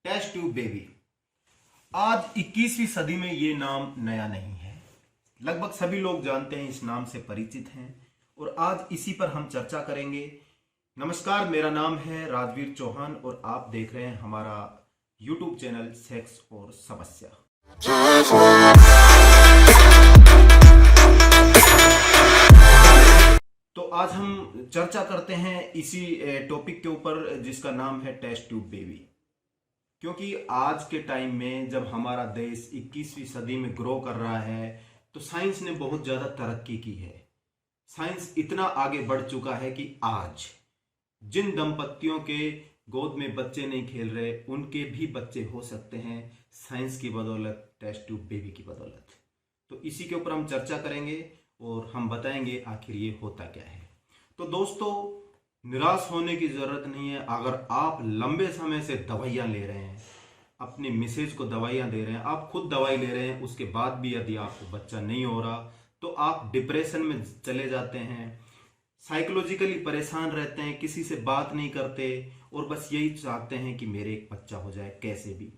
Test tube baby. आज 21वीं सदी में ये नाम नया नहीं है। लगभग सभी लोग जानते हैं, इस नाम से परिचित हैं और आज इसी पर हम चर्चा करेंगे। नमस्कार, मेरा नाम है राजवीर चौहान और आप देख रहे हैं हमारा YouTube चैनल सेक्स और समस्या। तो आज हम चर्चा करते हैं इसी टॉपिक के ऊपर जिसका नाम है टेस्ट ट्यूब बेबी। क्योंकि आज के टाइम में जब हमारा देश 21वीं सदी में ग्रो कर रहा है तो साइंस ने बहुत ज़्यादा तरक्की की है। साइंस इतना आगे बढ़ चुका है कि आज जिन दंपतियों के गोद में बच्चे नहीं खेल रहे उनके भी बच्चे हो सकते हैं, साइंस की बदौलत, टेस्ट ट्यूब बेबी की बदौलत। तो इसी के ऊपर हम चर्चा करेंगे और हम बताएंगे आखिर ये होता क्या है। तो दोस्तों, निराश होने की जरूरत नहीं है। अगर आप लंबे समय से दवाइयाँ ले रहे हैं, अपने मिसेज को दवाइयाँ दे रहे हैं, आप खुद दवाई ले रहे हैं, उसके बाद भी यदि आपको बच्चा नहीं हो रहा तो आप डिप्रेशन में चले जाते हैं, साइकोलॉजिकली परेशान रहते हैं, किसी से बात नहीं करते और बस यही चाहते हैं कि मेरे एक बच्चा हो जाए कैसे भी।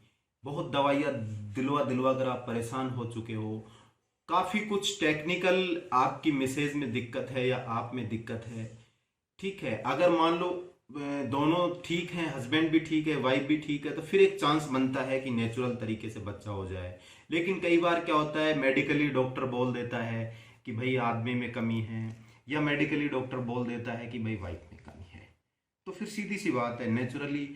बहुत दवाइयाँ दिलवा कर आप परेशान हो चुके हो। काफ़ी कुछ टेक्निकल आपकी मिसेज में दिक्कत है या आप में दिक्कत है। ठीक है, अगर मान लो दोनों ठीक हैं, हस्बैंड भी ठीक है, वाइफ भी ठीक है, तो फिर एक चांस बनता है कि नेचुरल तरीके से बच्चा हो जाए। लेकिन कई बार क्या होता है, मेडिकली डॉक्टर बोल देता है कि भाई आदमी में कमी है, या मेडिकली डॉक्टर बोल देता है कि भाई वाइफ में कमी है, तो फिर सीधी सी बात है, नेचुरली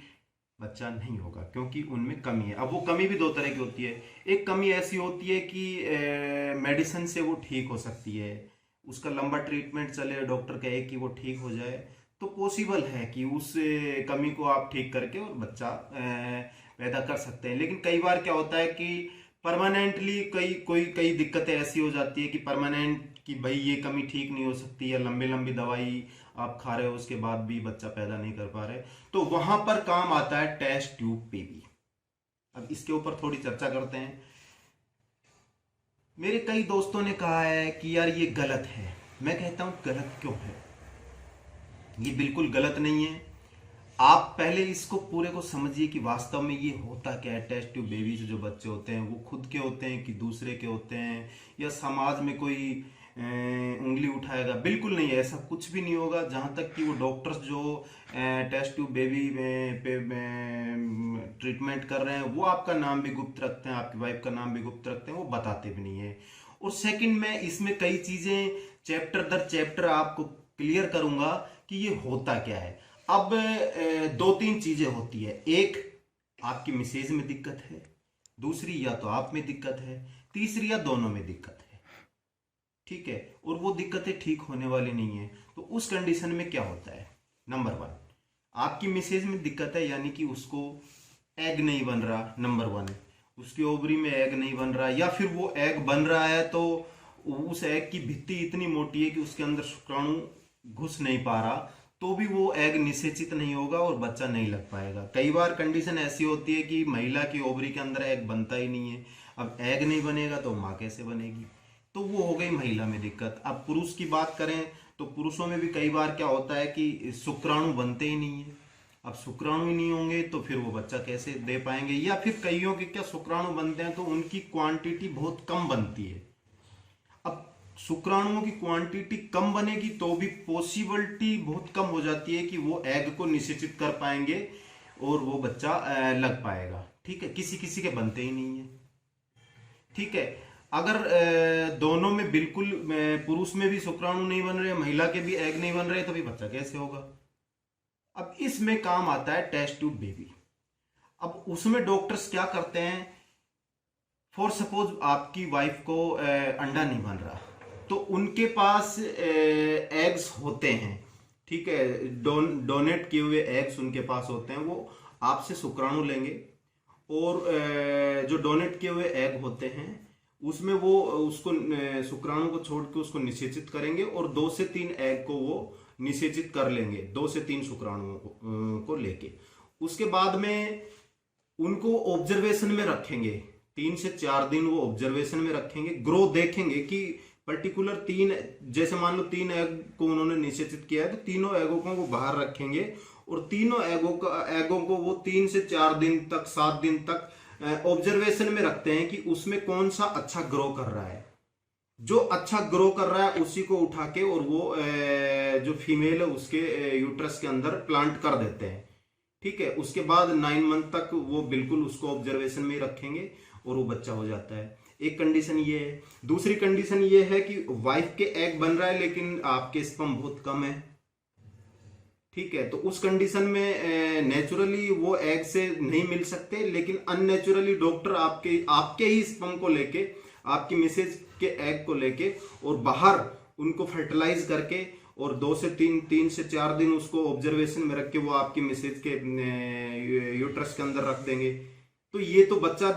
बच्चा नहीं होगा क्योंकि उनमें कमी है। अब वो कमी भी दो तरह की होती है। एक कमी ऐसी होती है कि मेडिसिन से वो ठीक हो सकती है, उसका लंबा ट्रीटमेंट चले, डॉक्टर कहे कि वो ठीक हो जाए, तो पॉसिबल है कि उस कमी को आप ठीक करके और बच्चा पैदा कर सकते हैं। लेकिन कई बार क्या होता है कि परमानेंटली कई दिक्कतें ऐसी हो जाती है कि परमानेंट कि भाई ये कमी ठीक नहीं हो सकती, या लंबी लंबी दवाई आप खा रहे हो उसके बाद भी बच्चा पैदा नहीं कर पा रहे, तो वहां पर काम आता है टेस्ट ट्यूब बेबी। अब इसके ऊपर थोड़ी चर्चा करते हैं। मेरे कई दोस्तों ने कहा है कि यार ये गलत है। मैं कहता हूं गलत क्यों है? ये बिल्कुल गलत नहीं है। आप पहले इसको पूरे को समझिए कि वास्तव में ये होता क्या है। टेस्ट ट्यूब बेबी से जो बच्चे होते हैं वो खुद के होते हैं कि दूसरे के होते हैं, या समाज में कोई उंगली उठाएगा? बिल्कुल नहीं है, ऐसा कुछ भी नहीं होगा। जहाँ तक कि वो डॉक्टर्स जो टेस्ट ट्यूब बेबी पे ट्रीटमेंट कर रहे हैं वो आपका नाम भी गुप्त रखते हैं, आपकी वाइफ का नाम भी गुप्त रखते हैं, वो बताते भी नहीं है। और सेकंड में इसमें कई चीज़ें चैप्टर दर चैप्टर आपको क्लियर करूंगा कि ये होता क्या है। अब दो तीन चीज़ें होती है। एक, आपकी मिसेज में दिक्कत है, दूसरी या तो आप में दिक्कत है, तीसरी या दोनों में दिक्कत है। ठीक है, और वो दिक्कतें ठीक होने वाली नहीं है। तो उस कंडीशन में क्या होता है? नंबर 1, आपकी मिसेज में दिक्कत है, यानी कि उसको एग नहीं बन रहा। नंबर 1, उसकी ओवरी में एग नहीं बन रहा, या फिर वो एग बन रहा है तो उस एग की भित्ति इतनी मोटी है कि उसके अंदर शुक्राणु घुस नहीं पा रहा, तो भी वो एग निषेचित नहीं होगा और बच्चा नहीं लग पाएगा। कई बार कंडीशन ऐसी होती है कि महिला की ओवरी के अंदर एग बनता ही नहीं है। अब एग नहीं बनेगा तो माँ कैसे बनेगी? तो वो हो गई महिला में दिक्कत। अब पुरुष की बात करें तो पुरुषों में भी कई बार क्या होता है कि शुक्राणु बनते ही नहीं है। अब शुक्राणु ही नहीं होंगे तो फिर वो बच्चा कैसे दे पाएंगे? या फिर कईयों के क्या शुक्राणु बनते हैं तो उनकी क्वांटिटी बहुत कम बनती है। अब शुक्राणुओं की क्वांटिटी कम बनेगी तो भी पॉसिबिलिटी बहुत कम हो जाती है कि वो एग को निषेचित कर पाएंगे और वो बच्चा लग पाएगा। ठीक है, किसी किसी के बनते ही नहीं है। ठीक है, अगर दोनों में बिल्कुल, पुरुष में भी शुक्राणु नहीं बन रहे, महिला के भी एग नहीं बन रहे, तो भी बच्चा कैसे होगा? अब इसमें काम आता है टेस्ट ट्यूब बेबी। अब उसमें डॉक्टर्स क्या करते हैं, फॉर सपोज आपकी वाइफ को अंडा नहीं बन रहा तो उनके पास एग्स होते हैं। ठीक है, डोनेट किए हुए एग्स उनके पास होते हैं। वो आपसे शुक्राणु लेंगे और जो डोनेट किए हुए एग होते हैं उसमें वो उसको शुक्राणु को छोड़ के उसको निषेचित करेंगे और 2 से 3 एग को वो निषेचित कर लेंगे, 2 से 3 शुक्राणुओं को लेके। उसके बाद में उनको ऑब्जर्वेशन में रखेंगे, 3 से 4 दिन वो ऑब्जर्वेशन में रखेंगे, ग्रोथ देखेंगे कि पर्टिकुलर 3, जैसे मान लो 3 एग को उन्होंने निषेचित किया है तो तीनों एगों को वो बाहर रखेंगे और तीनों एगों को वो 3 से 4 दिन तक 7 दिन तक ऑब्जर्वेशन में रखते हैं कि उसमें कौन सा अच्छा ग्रो कर रहा है। जो अच्छा ग्रो कर रहा है उसी को उठा के और वो जो फीमेल है उसके यूट्रस के अंदर प्लांट कर देते हैं। ठीक है, उसके बाद 9 मंथ तक वो बिल्कुल उसको ऑब्जर्वेशन में ही रखेंगे और वो बच्चा हो जाता है। एक कंडीशन ये है। दूसरी कंडीशन ये है कि वाइफ के एग बन रहा है लेकिन आपके स्पर्म बहुत कम है। ठीक है, तो उस कंडीशन में नेचुरली वो एग से नहीं मिल सकते, लेकिन अननेचुरली डॉक्टर आपके ही स्पर्म को लेके, आपकी मिसेज के एग को लेके और बाहर उनको फर्टिलाइज करके और 2 से 3 से 4 दिन उसको ऑब्जर्वेशन में रख के वो आपकी मिसेज के यूट्रस के अंदर रख देंगे। तो ये तो बच्चा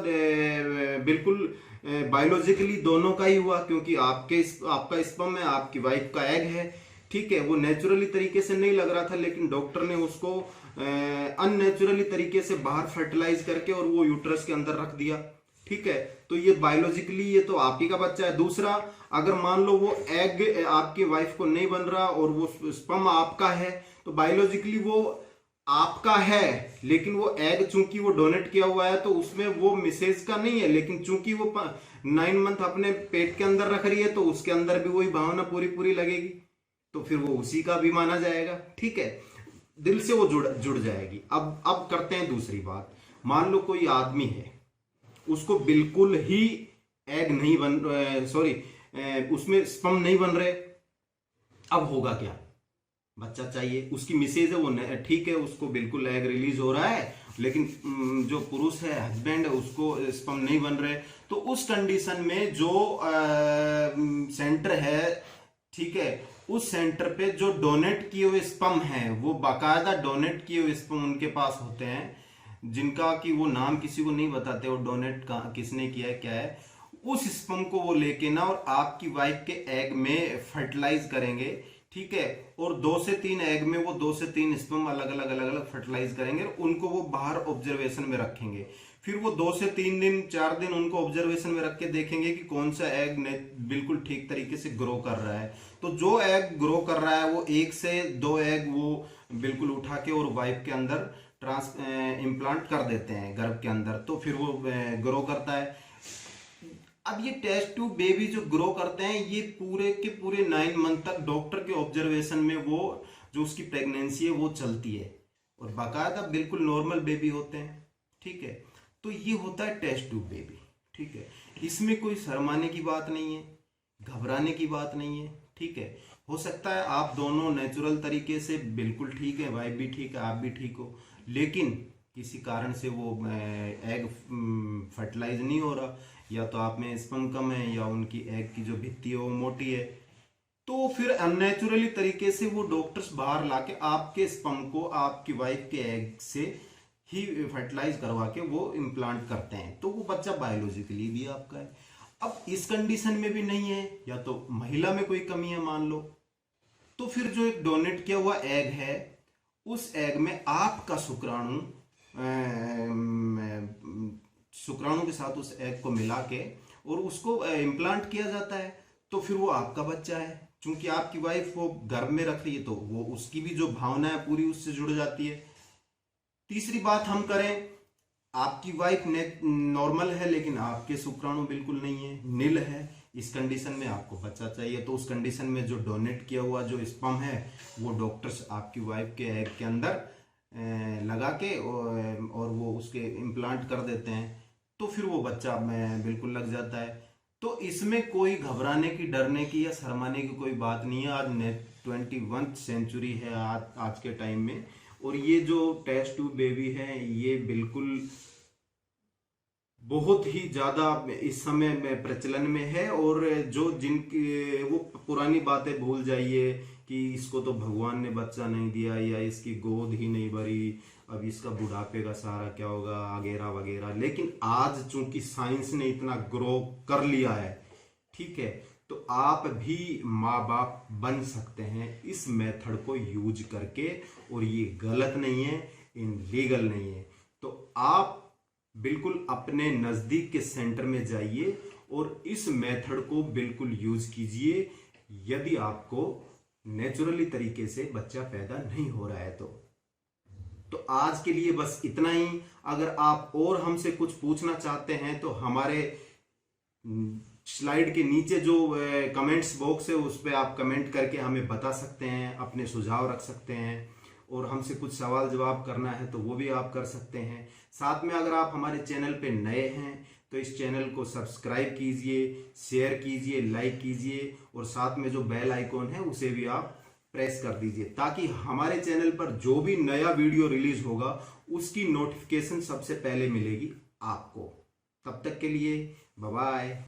बिल्कुल बायोलॉजिकली दोनों का ही हुआ, क्योंकि आपका स्पर्म है, आपकी वाइफ का एग है। ठीक है, वो नेचुरली तरीके से नहीं लग रहा था, लेकिन डॉक्टर ने उसको अननेचुरली तरीके से बाहर फर्टिलाइज करके और वो यूट्रस के अंदर रख दिया। ठीक है, तो ये बायोलॉजिकली ये तो आप ही का बच्चा है। दूसरा, अगर मान लो वो एग आपकी वाइफ को नहीं बन रहा और वो स्पर्म आपका है, तो बायोलॉजिकली वो आपका है, लेकिन वो एग चूंकि वो डोनेट किया हुआ है तो उसमें वो मिसेज का नहीं है, लेकिन चूंकि वो 9 मंथ अपने पेट के अंदर रख रही है तो उसके अंदर भी वही भावना पूरी लगेगी, तो फिर वो उसी का भी माना जाएगा। ठीक है, दिल से वो जुड़ जाएगी। अब करते हैं दूसरी बात। मान लो कोई आदमी है, उसको बिल्कुल ही एग नहीं उसमें स्पर्म नहीं बन रहे। अब होगा क्या? बच्चा चाहिए, उसकी मिसेज है वो ठीक है, उसको बिल्कुल एग रिलीज हो रहा है, लेकिन जो पुरुष है, हस्बैंड है, उसको स्पर्म नहीं बन रहे। तो उस कंडीशन में जो सेंटर है, ठीक है, उस सेंटर पे जो डोनेट किए हुए स्पर्म हैं, वो बाकायदा डोनेट किए हुए स्पर्म उनके पास होते हैं, जिनका कि वो नाम किसी को नहीं बताते वो डोनेट किसने किया है क्या है। उस स्पर्म को वो लेके ना और आपकी वाइफ के एग में फर्टिलाइज करेंगे। ठीक है, और 2 से 3 एग में वो 2 से 3 स्पर्म अलग अलग फर्टिलाइज करेंगे, उनको वो बाहर ऑब्जर्वेशन में रखेंगे। फिर वो 2 से 3 दिन 4 दिन उनको ऑब्जर्वेशन में रख के देखेंगे कि कौन सा एग बिल्कुल ठीक तरीके से ग्रो कर रहा है। तो जो एग ग्रो कर रहा है वो 1 से 2 एग वो बिल्कुल उठा के और वाइफ के अंदर इम्प्लांट कर देते हैं गर्भ के अंदर, तो फिर वो ग्रो करता है। अब ये टेस्ट ट्यूब बेबी जो ग्रो करते हैं, ये पूरे के पूरे 9 मंथ तक डॉक्टर के ऑब्जर्वेशन में वो जो उसकी प्रेगनेंसी है वो चलती है और बाकायदा बिल्कुल नॉर्मल बेबी होते हैं। ठीक है, तो ये होता है टेस्ट ट्यूब बेबी। ठीक है, इसमें कोई शर्माने की बात नहीं है, घबराने की बात नहीं है। ठीक है, हो सकता है आप दोनों नेचुरल तरीके से बिल्कुल ठीक है, वाइफ भी ठीक है, आप भी ठीक हो, लेकिन किसी कारण से वो एग फर्टिलाइज नहीं हो रहा, या तो आप में स्पर्म कम है या उनकी एग की जो भित्ति है वो मोटी है, तो फिर अननेचुरली तरीके से वो डॉक्टर्स बाहर लाके आपके स्पर्म को आपकी वाइफ के एग से ही फर्टिलाइज करवा के वो इम्प्लांट करते हैं, तो वो बच्चा बायोलॉजिकली भी आपका है। अब इस कंडीशन में भी नहीं है, या तो महिला में कोई कमी है मान लो, तो फिर जो एक डोनेट किया हुआ एग है, उस एग में आपका शुक्राणु के साथ उस एग को मिला के और उसको इम्प्लांट किया जाता है, तो फिर वो आपका बच्चा है। चूंकि आपकी वाइफ वो गर्भ में रख रही है तो वो उसकी भी जो भावना है पूरी उससे जुड़ जाती है। तीसरी बात हम करें, आपकी वाइफ नॉर्मल है लेकिन आपके शुक्राणु बिल्कुल नहीं है, नील है, इस कंडीशन में आपको बच्चा चाहिए, तो उस कंडीशन में जो डोनेट किया हुआ जो स्पर्म है वो डॉक्टर्स आपकी वाइफ के एग के अंदर लगा के और वो उसके इम्प्लांट कर देते हैं, तो फिर वो बच्चा बिल्कुल लग जाता है। तो इसमें कोई घबराने की, डरने की या शर्माने की कोई बात नहीं है। आज 21वीं सेंचुरी है आज के टाइम में, और ये जो टेस्ट ट्यूब बेबी है ये बिल्कुल बहुत ही ज्यादा इस समय में प्रचलन में है। और जो जिनकी वो पुरानी बातें भूल जाइए कि इसको तो भगवान ने बच्चा नहीं दिया या इसकी गोद ही नहीं भरी, अब इसका बुढ़ापे का सहारा क्या होगा वगैरह वगैरह। लेकिन आज चूंकि साइंस ने इतना ग्रो कर लिया है, ठीक है, तो आप भी माँ बाप बन सकते हैं इस मेथड को यूज करके, और ये गलत नहीं है, इनलीगल नहीं है। तो आप बिल्कुल अपने नजदीक के सेंटर में जाइए और इस मेथड को बिल्कुल यूज कीजिए, यदि आपको नेचुरली तरीके से बच्चा पैदा नहीं हो रहा है तो। तो आज के लिए बस इतना ही। अगर आप और हमसे कुछ पूछना चाहते हैं तो हमारे स्लाइड के नीचे जो कमेंट्स बॉक्स है उस पर आप कमेंट करके हमें बता सकते हैं, अपने सुझाव रख सकते हैं, और हमसे कुछ सवाल जवाब करना है तो वो भी आप कर सकते हैं। साथ में अगर आप हमारे चैनल पे नए हैं तो इस चैनल को सब्सक्राइब कीजिए, शेयर कीजिए, लाइक कीजिए, और साथ में जो बेल आइकॉन है उसे भी आप प्रेस कर दीजिए, ताकि हमारे चैनल पर जो भी नया वीडियो रिलीज होगा उसकी नोटिफिकेशन सबसे पहले मिलेगी आपको। तब तक के लिए बाय बाय।